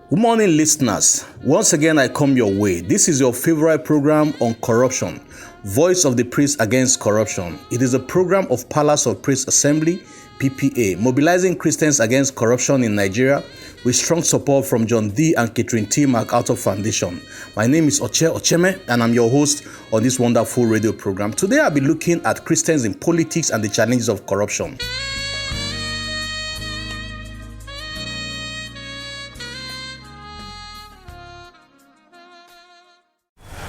Good morning, listeners. Once again, I come your way. This is your favorite program on corruption, Voice of the Priest Against Corruption. It is a program of Palace of Praise Assembly, PPA, mobilizing Christians against corruption in Nigeria with strong support from John D. and Catherine T. MacArthur Foundation. My name is Oche Ocheme, and I'm your host on this wonderful radio program. Today, I'll be looking at Christians in politics and the challenges of corruption.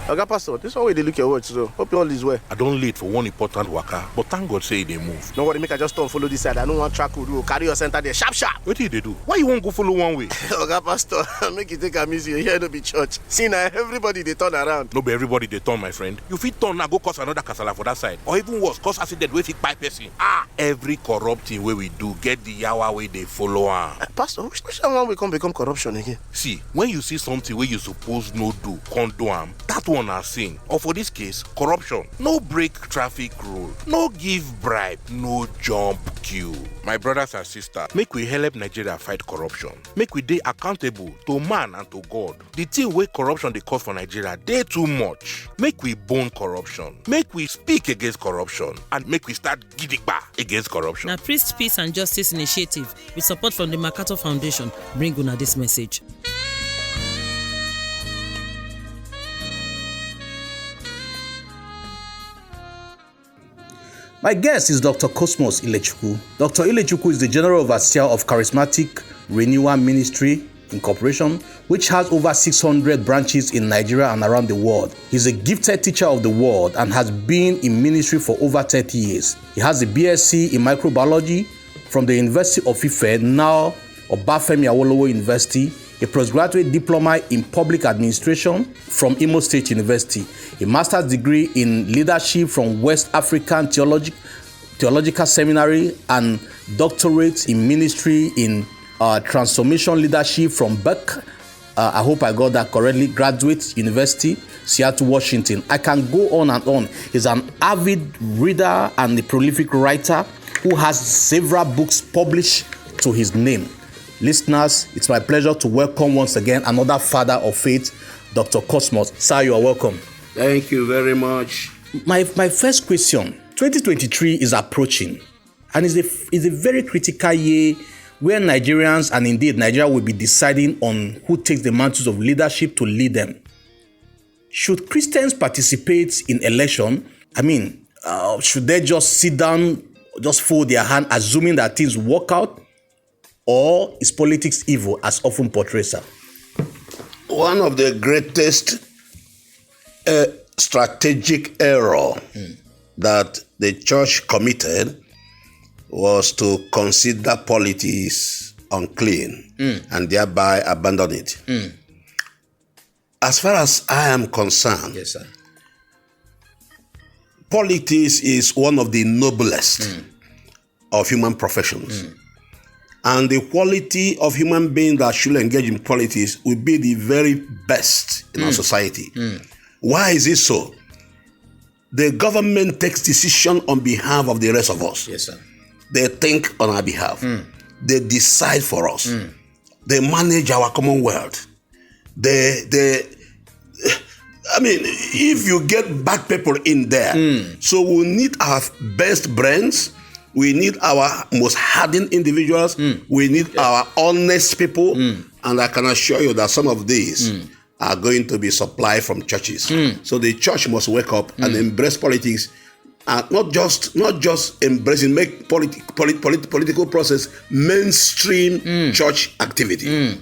Oga Pastor, this one way they look your words, so hope you all is well. I don't late for one important waka, but thank God say they move. No worry, make I just turn follow this side. I don't want track road. Carry your center there, sharp. What did they do? Why you won't go follow one way? Oga Pastor, make you take a music. Here no be church. See now, everybody they turn around. No be everybody they turn, my friend. You fit turn and go cause another casala for that side, or even worse, cause accident wey fit kpai person. Every corrupt thing wey we do get the yawa way they follow am. Pastor, which one will become corruption again? See, when you see something where you suppose no do, can't do am, that one na sin. Or for this case, corruption. No break traffic rule, no give bribe, no jump queue. My brothers and sisters, make we help Nigeria fight corruption. Make we dey accountable to man and to God. The thing wey corruption dey cause for Nigeria dey too much. Make we bone corruption. Make we speak against corruption. And make we start gidigba against corruption. Now, Priest, Peace and Justice Initiative with support from the MacArthur Foundation bring una this message. My guest is Dr. Cosmas Ilechukwu. Dr. Ilechukwu is the General Overseer of Charismatic Renewal Ministry Incorporation, which has over 600 branches in Nigeria and around the world. He's a gifted teacher of the word and has been in ministry for over 30 years. He has a BSc in microbiology from the University of Ife, now Obafemi Awolowo University, a postgraduate diploma in public administration from Imo State University, a master's degree in leadership from West African Theological Seminary, and doctorate in ministry in transformation leadership from Beck. I hope I got that correctly. Graduate University, Seattle, Washington. I can go on and on. He's an avid reader and a prolific writer who has several books published to his name. Listeners, it's my pleasure to welcome once again another father of faith, Dr. Cosmas. Sir, you are welcome. Thank you very much. My first question, 2023 is approaching, and is a very critical year where Nigerians and indeed Nigeria will be deciding on who takes the mantles of leadership to lead them. Should Christians participate in election? I mean, should they just sit down, just fold their hand, assuming that things work out? Or is politics evil, as often portrayed, sir? One of the greatest strategic error that the church committed was to consider politics unclean and thereby abandon it. As far as I am concerned, Yes, sir. politics is one of the noblest of human professions. And the quality of human beings that should engage in politics will be the very best in our society. Why is it so? The government takes decision on behalf of the rest of us. Yes, sir. They think on our behalf. They decide for us. They manage our commonwealth. If you get bad people in there, so we need our best brains. We need our most hardened individuals. We need our honest people. And I can assure you that some of these are going to be supplied from churches. So the church must wake up and embrace politics. And not just embracing, make political process mainstream church activity.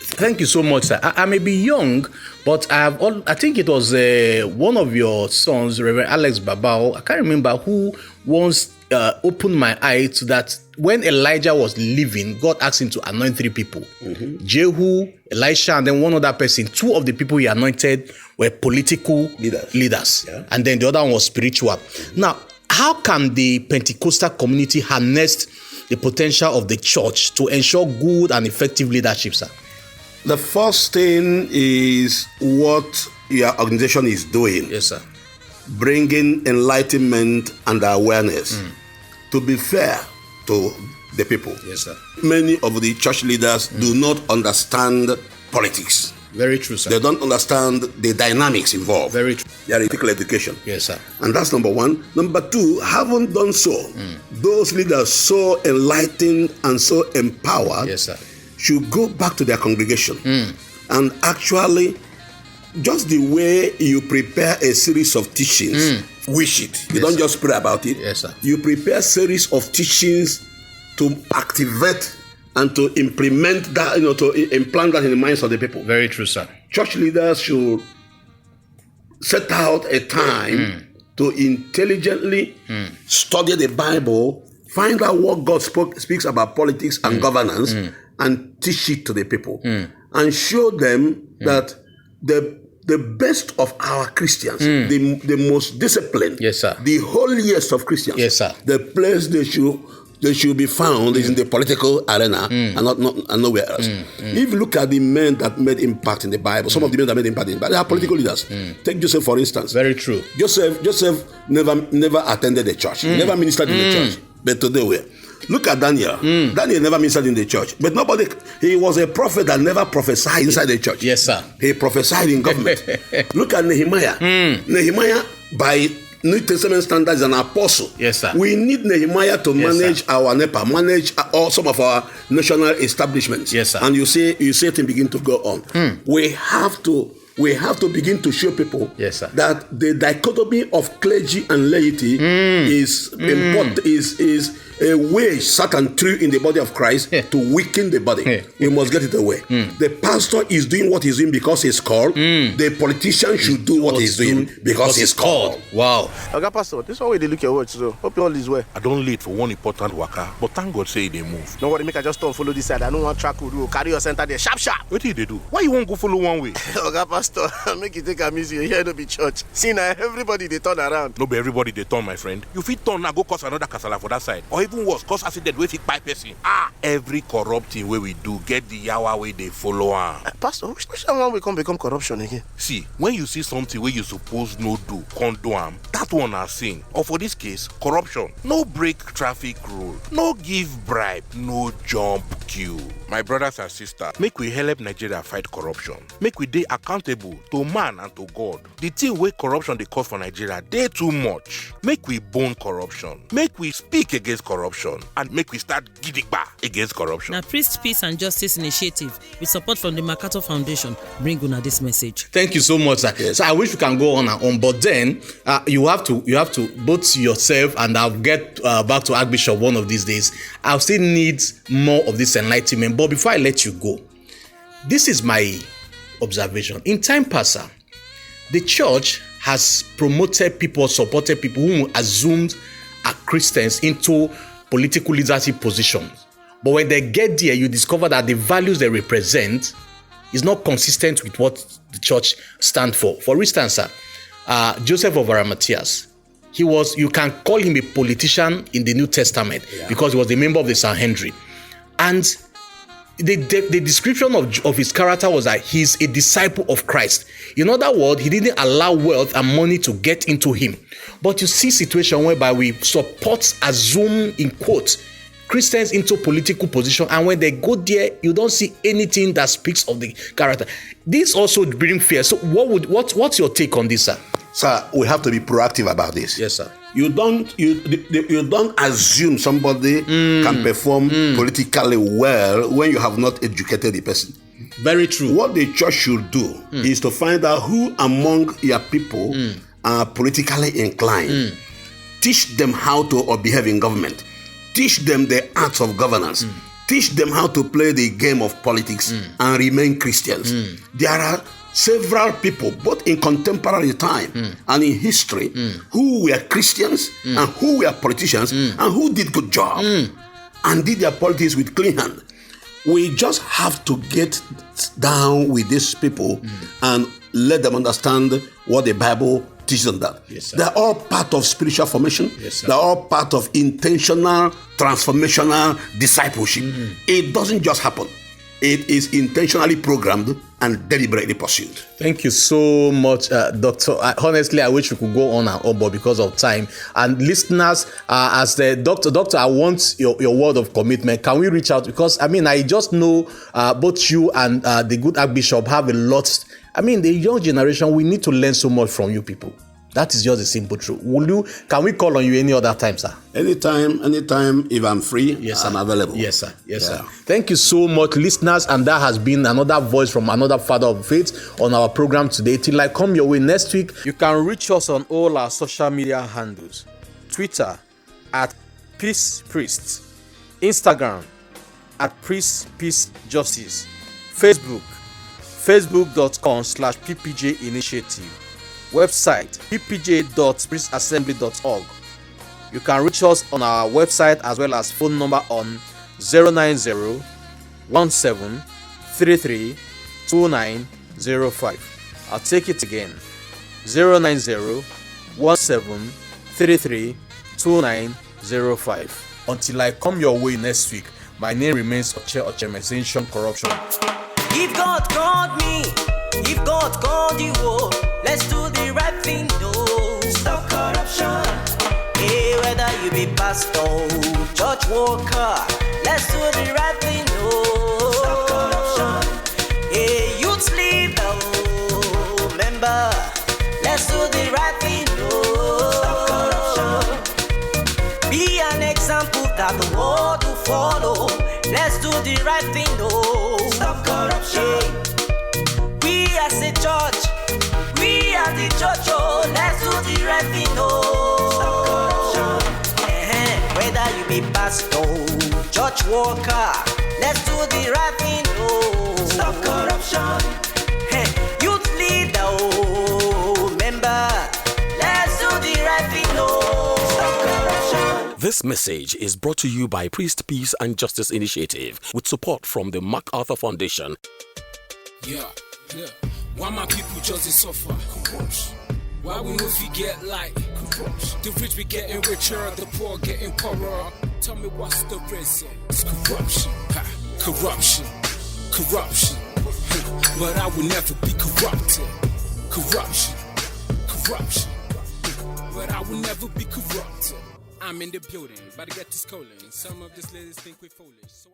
Thank you so much, sir. I may be young, but I think it was one of your sons, Reverend Alex Babao, I can't remember, who once opened my eye to that when Elijah was leaving, God asked him to anoint 3 people. Jehu, Elisha, and then one other person. 2 of the people he anointed were political leaders. Yeah. And then the other one was spiritual. Now, how can the Pentecostal community harness the potential of the church to ensure good and effective leadership, sir? The first thing is what your organization is doing. Yes, sir. Bringing enlightenment and awareness. To be fair to the people. Yes, sir. Many of the church leaders do not understand politics. Very true, sir. They don't understand the dynamics involved. Very true. They are critical education. Yes, sir. And that's number one. Number two, haven't done so. Those leaders so enlightened and so empowered Yes, sir. should go back to their congregation and actually, just the way you prepare a series of teachings, wish it. You don't just pray about it. Yes, sir. You prepare a series of teachings to activate and to implement that, to implant that in the minds of the people. Very true, sir. Church leaders should set out a time to intelligently study the Bible, find out what God speaks about politics and governance, and teach it to the people, and show them that the best of our Christians, the most disciplined, Yes, sir. the holiest of Christians, Yes, sir. the place they should be found is in the political arena and not nowhere else. If you look at the men that made impact in the Bible, some of the men that made impact in the Bible, they are political leaders. Take Joseph, for instance. Very true. Joseph never attended the church, never ministered in the church, but today we look at Daniel. Daniel never ministered in the church, but he was a prophet that never prophesied inside the church. Yes, sir. He prophesied in government. Look at Nehemiah. Nehemiah, by New Testament standards, is an apostle. Yes, sir. We need Nehemiah to manage our NEPA, manage all some of our national establishments. Yes, sir. And you see it begin to go on. We have to begin to show people Yes, sir. that the dichotomy of clergy and laity is important, is a way Satan threw in the body of Christ to weaken the body. We must get it away. The pastor is doing what he's doing because he's called. The politician should do what he's doing because he's called. Wow. Oga Pastor, this one way they look your words, so hope you all is well. I don't late for one important waka, but thank God say they move. No worry, make I just turn follow this side. I don't want track with you. Carry your center there, sharp. What did they do? Why you won't go follow one way? Oga Pastor, make you take a music. Here no be church. See now, everybody they turn around. No be everybody they turn, my friend. You fit turn and go cause another casala for that side. Or even worse, cause accident wey fit kpai person. Every corrupt thing wey we do get the yawa wey they follow am. Pastor, which one will become corruption again? See, when you see something where you suppose no do, can't do am, that one na sin. Or for this case, corruption. No break traffic rule, no give bribe, no jump queue. My brothers and sisters, make we help Nigeria fight corruption. Make we dey accountable to man and to God. The thing wey corruption dey cause for Nigeria dey too much. Make we bone corruption. Make we speak against corruption. And make we start gidigba against corruption. Now, Priest Peace and Justice Initiative, with support from the Mercator Foundation, bring una this message. Thank you so much, sir. Yes. So I wish we can go on and on, but then you have to both yourself, and I'll get back to Archbishop one of these days. I'll still need more of this enlightenment. But before I let you go, this is my observation. In time past, sir, the church has promoted people, supported people who assumed are Christians into political leadership positions. But when they get there, you discover that the values they represent is not consistent with what the church stands for. For instance, sir, Joseph of Arimathea, you can call him a politician in the New Testament because he was a member of the Sanhedrin. And the description of his character was that he's a disciple of Christ. In other words, he didn't allow wealth and money to get into him. But you see situation whereby we assume, in quotes, Christians into political position, and when they go there, you don't see anything that speaks of the character. This also brings fear. So what's your take on this, sir? Sir, we have to be proactive about this. Yes, sir. You don't assume somebody can perform politically well when you have not educated the person. Very true. What the church should do is to find out who among your people are politically inclined. Teach them how to behave in government. Teach them the arts of governance. Teach them how to play the game of politics and remain Christians. There are several people, both in contemporary time and in history, who were Christians and who were politicians and who did good job and did their politics with clean hand. We just have to get down with these people and let them understand what the Bible teaches on that. Yes, they're all part of spiritual formation. Yes, they're all part of intentional, transformational discipleship. It doesn't just happen. It is intentionally programmed and deliberately pursued. Thank you so much, Doctor. Honestly, I wish we could go on and on, but because of time. And listeners, as the doctor, I want your word of commitment. Can we reach out? Because, I just know both you and the good Archbishop have a lot. The young generation, we need to learn so much from you people. That is just a simple truth. Can we call on you any other time, sir? Anytime, if I'm free, yes, I'm available. Yes, sir. Yes, sir. Thank you so much, listeners. And that has been another voice from another father of faith on our program today. Till I come your way next week, you can reach us on all our social media handles. Twitter at Peace Priests, Instagram at Peace Justice, Facebook, facebook.com/PPJ Initiative. Website ppj.priestassembly.org. You can reach us on our website as well as phone number on 090-1733-2905. I'll take it again. 090-1733-2905. Until I come your way next week, my name remains Ochemezation Corruption. If God called me, if God called you, let's do the right thing, no. Stop corruption. Hey, whether you be pastor, church worker, let's do the right thing, no. Stop corruption. Hey, youth leader, member, let's do the right thing, no. Stop corruption. Be an example that the world will follow. Let's do the right thing, no. Stop corruption. We as a church, we are the church, oh, let's do the right thing, no. Stop corruption. Whether you be pastor, church worker, let's do the right thing, no. Stop corruption. Youth leader, oh, member, let's do the right thing, no. Stop corruption. This message is brought to you by Priest Peace and Justice Initiative with support from the MacArthur Foundation. Yeah. Why my people just suffer? Corruption. Why we know we get like corruption? The rich be getting richer, the poor getting poorer. Tell me what's the reason? It's corruption. Corruption. But I will never be corrupted. Corruption. But I will never be corrupted. I'm in the building, about to get this colon. Some of these ladies think we're foolish. So